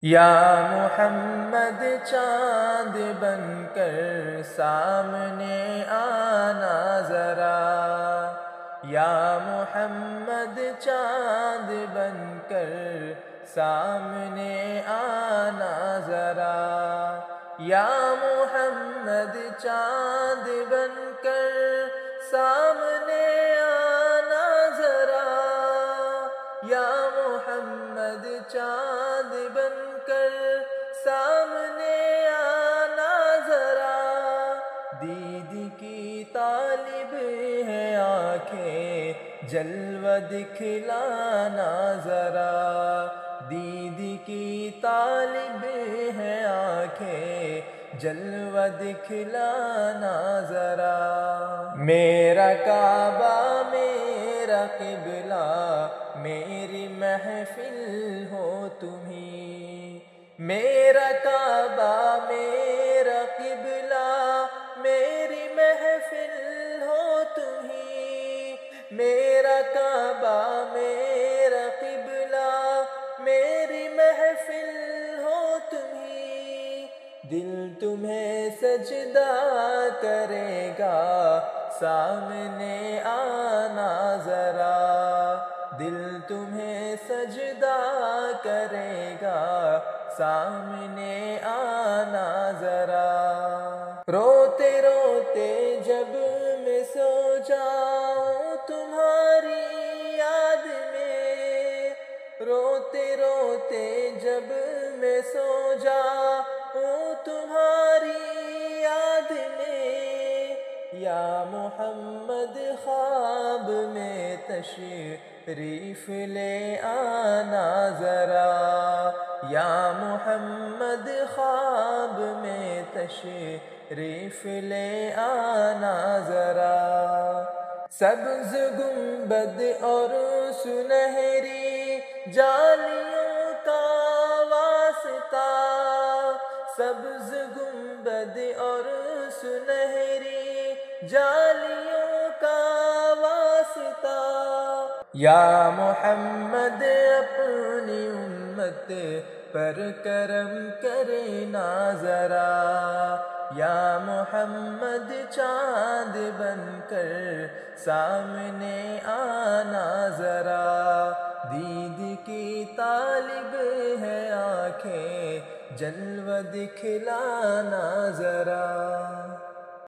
یا محمد چاند بن کر سامنے آنا ذرا، یا محمد چاند بن کر سامنے آنا ذرا، یا محمد چاند بن کر سامنے آنا ذرا، یا محمد چاند بن کر سامنے آنا ذرا، دید کی طالب ہے آنکھیں جلوہ دکھلانا ذرا، دید کی طالب ہے آنکھیں جلوہ دکھلانا ذرا، میرا کعبہ میرا قبلہ میری محفل ہو تمہیں، میرا کعبہ میرا قبلہ میری محفل ہو تمہیں، میرا کعبہ میرا قبلہ میری محفل ہو تمہیں، دل تمہیں سجدہ کرے گا سامنے آنا ذرا، دل تمہیں سجدہ کرے گا سامنے آنا ذرا، روتے روتے جب میں سو جاؤں تمہاری یاد میں، روتے روتے جب میں سو جاؤں تمہاری یاد میں، یا محمد خواب میں تشریف لے آنا ذرا، یا محمد خواب میں تشریف لے آنا ذرا، سبز گنبد اور سنہری جالیوں کا واسطہ، سبز گنبد اور سنہری جالیوں کا واسطہ، یا محمد اپنی امت پر کرم کرنا ذرا، یا محمد چاند بن کر سامنے آنا ذرا، دید کی طالب ہے آنکھیں جلوہ دکھلانا ذرا۔